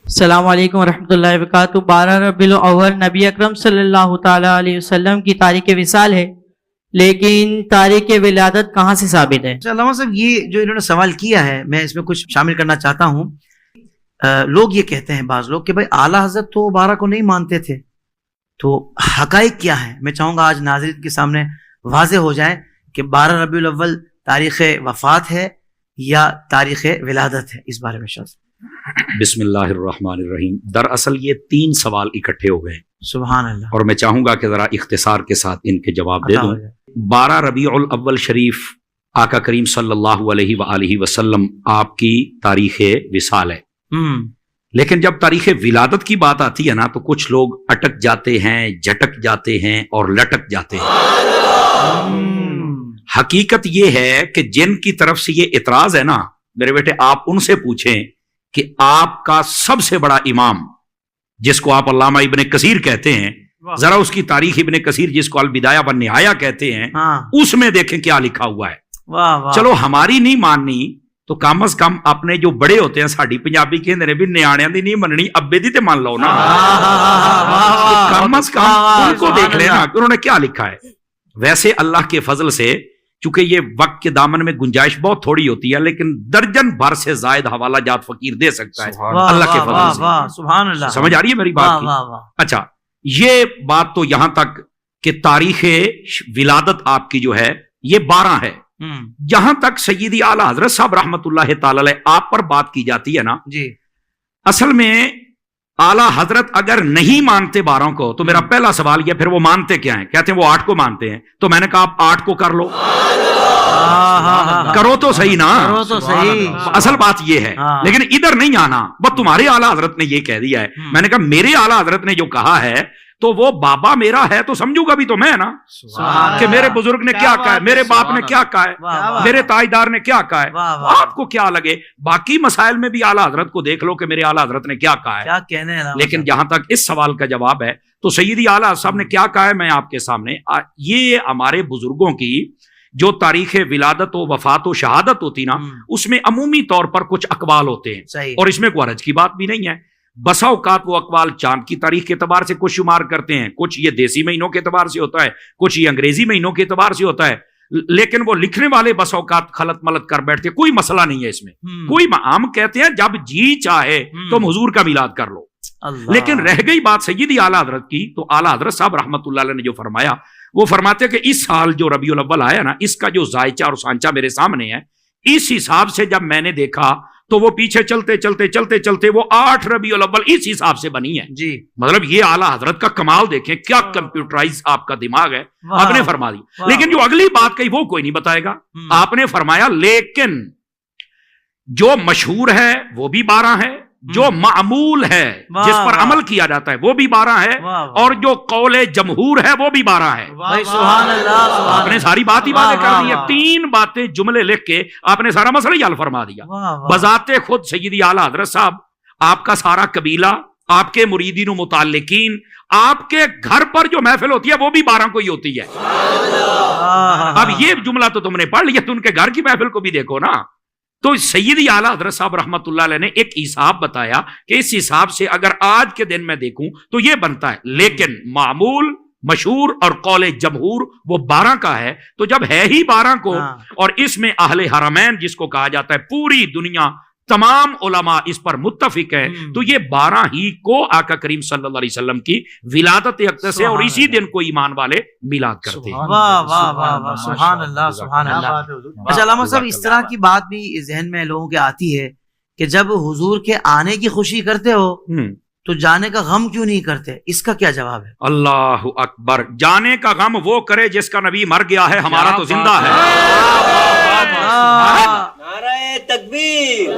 السلام علیکم ورحمۃ اللہ وبرکاتہ۔ 12 ربیع الاول نبی اکرم صلی اللہ تعالیٰ علیہ وسلم کی تاریخ وصال ہے، لیکن تاریخ ولادت کہاں سے ثابت ہے؟ علامہ صاحب یہ جو انہوں نے سوال کیا ہے میں اس میں کچھ شامل کرنا چاہتا ہوں۔ لوگ یہ کہتے ہیں بعض لوگ کہ بھائی اعلیٰ حضرت تو 12 کو نہیں مانتے تھے، تو حقائق کیا ہیں؟ میں چاہوں گا آج ناظرین کے سامنے واضح ہو جائے کہ 12 ربیع الاول تاریخ وفات ہے یا تاریخ ولادت ہے، اس بارے میں شخص۔ بسم اللہ الرحمن الرحیم۔ دراصل یہ 3 سوال اکٹھے ہو گئے ہیں، سبحان اللہ، اور میں چاہوں گا کہ ذرا اختصار کے ساتھ ان کے جواب دے دوں۔ 12 ربیع الاول شریف آقا کریم صلی اللہ علیہ وآلہ وسلم آپ کی تاریخ وصال ہے، لیکن جب تاریخ ولادت کی بات آتی ہے نا تو کچھ لوگ اٹک جاتے ہیں، جھٹک جاتے ہیں اور لٹک جاتے ہیں۔ حقیقت یہ ہے کہ جن کی طرف سے یہ اعتراض ہے نا، میرے بیٹے آپ ان سے پوچھیں کہ آپ کا سب سے بڑا امام جس کو آپ علامہ ابن کثیر کہتے ہیں، ذرا اس کی تاریخ ابن کثیر جس کو البدایہ والنہایہ کہتے ہیں، اس میں دیکھیں کیا لکھا ہوا ہے۔ چلو ہماری نہیں ماننی تو کم از کم اپنے جو بڑے ہوتے ہیں، ساڑی پنجابی کہندے نے بھی نیاڑیاں دی نہیں مننی، ابے دی تے مان لو نا، کم از کم ان کو دیکھ لینا کہ انہوں نے کیا لکھا ہے۔ ویسے اللہ کے فضل سے چونکہ یہ وقت کے دامن میں گنجائش بہت تھوڑی ہوتی ہے، لیکن درجن بھر سے زائد حوالہ جات فقیر دے سکتا ہے اللہ کے فضل سے۔ سبحان اللہ، سمجھ آ رہی ہے میری بات کی؟ اچھا، یہ بات تو یہاں تک کہ تاریخ ولادت آپ کی جو ہے یہ 12 ہے۔ جہاں تک سیدی اعلیٰ حضرت صاحب رحمت اللہ تعالی علیہ آپ پر بات کی جاتی ہے نا، جی اصل میں اعلیٰ حضرت اگر نہیں مانتے 12 کو تو میرا پہلا سوال یہ، پھر وہ مانتے کیا ہیں؟ کہتے ہیں وہ 8 کو مانتے ہیں، تو میں نے کہا آپ 8 کو کر لو، کرو تو صحیح نا، اصل بات یہ ہے، لیکن ادھر نہیں آنا، بس تمہارے اعلیٰ حضرت نے یہ کہہ دیا ہے۔ میں نے کہا میرے اعلیٰ حضرت نے جو کہا ہے تو وہ بابا میرا ہے تو سمجھوں گا بھی تو میں نا، کہ میرے بزرگ نے کیا کہا ہے، میرے باپ نے کیا کہا ہے، میرے تاجدار نے کیا کہا ہے، آپ کو کیا لگے باقی مسائل میں بھی اعلیٰ حضرت کو دیکھ لو کہ میرے اعلیٰ حضرت نے کیا کہا ہے۔ لیکن جہاں تک اس سوال کا جواب ہے تو سیدی اعلیٰ صاحب نے کیا کہا ہے میں آپ کے سامنے، یہ ہمارے بزرگوں کی جو تاریخ ولادت و وفات و شہادت ہوتی نا، اس میں عمومی طور پر کچھ اقوال ہوتے ہیں، اور اس میں کوئی حرج کی بات بھی نہیں ہے۔ بسا اوقات وہ اقوال چاند کی تاریخ کے اعتبار سے کچھ شمار کرتے ہیں، کچھ یہ دیسی مہینوں کے اعتبار سے ہوتا ہے، کچھ یہ انگریزی مہینوں کے اعتبار سے ہوتا ہے، لیکن وہ لکھنے والے بسا اوقات خلط ملط کر بیٹھتے، کوئی مسئلہ نہیں ہے اس میں، کوئی ہم کہتے ہیں جب جی چاہے تم حضور کا میلاد کر لو۔ لیکن رہ گئی بات سیدی اعلیٰ حضرت کی، تو اعلیٰ حضرت صاحب رحمت اللہ علیہ نے جو فرمایا، وہ فرماتے ہیں کہ اس سال جو ربیع الاول آیا نا، اس کا جو ذائچہ اور سانچہ میرے سامنے ہے، اس حساب سے جب میں نے دیکھا تو وہ پیچھے چلتے چلتے چلتے چلتے وہ 8 ربیع الاول اس حساب سے بنی ہے۔ جی مطلب یہ اعلیٰ حضرت کا کمال دیکھیں، کیا کمپیوٹرائز آپ کا دماغ ہے، آپ نے فرما دی۔ لیکن جو اگلی بات کہی وہ کوئی نہیں بتائے گا، آپ نے فرمایا لیکن جو مشہور ہے وہ بھی 12 ہے، جو معمول ہے جس پر عمل کیا جاتا ہے وہ بھی 12 ہے، اور جو قول جمہور ہے وہ بھی 12 ہے۔ سبحان اللہ، آپ نے ساری بات ہی باتیں کر دی ہے، 3 باتیں جملے لکھ کے آپ نے سارا مسئلہ ہی حل فرما دیا۔ بذات خود سیدی اعلیٰ حضرت صاحب، آپ کا سارا قبیلہ، آپ کے مریدین و متعلقین، آپ کے گھر پر جو محفل ہوتی ہے وہ بھی 12 کو ہی ہوتی ہے۔ اب یہ جملہ تو تم نے پڑھ لیا، تو ان کے گھر کی محفل کو بھی دیکھو نا۔ تو سیدی اعلیٰ حضرت صاحب رحمت اللہ علیہ نے ایک حساب بتایا کہ اس حساب سے اگر آج کے دن میں دیکھوں تو یہ بنتا ہے، لیکن معمول، مشہور اور قول جمہور وہ 12 کا ہے۔ تو جب ہے ہی 12 کو، اور اس میں اہل حرمین جس کو کہا جاتا ہے، پوری دنیا تمام علماء اس پر متفق ہے، تو یہ 12 ہی کو آقا کریم صلی اللہ علیہ وسلم کی ولادت اقدس ہے، اور اسی دن کو ایمان والے میلاد کرتے ہیں۔ واہ واہ واہ، سبحان اللہ سبحان اللہ۔ اچھا علامہ صاحب، اس طرح کی بات بھی ذہن میں لوگوں کے آتی ہے کہ جب حضور کے آنے کی خوشی کرتے ہو تو جانے کا غم کیوں نہیں کرتے، اس کا کیا جواب ہے؟ اللہ اکبر، جانے کا غم وہ کرے جس کا نبی مر گیا ہے، ہمارا تو زندہ ہے۔ نعرہ تکبیر،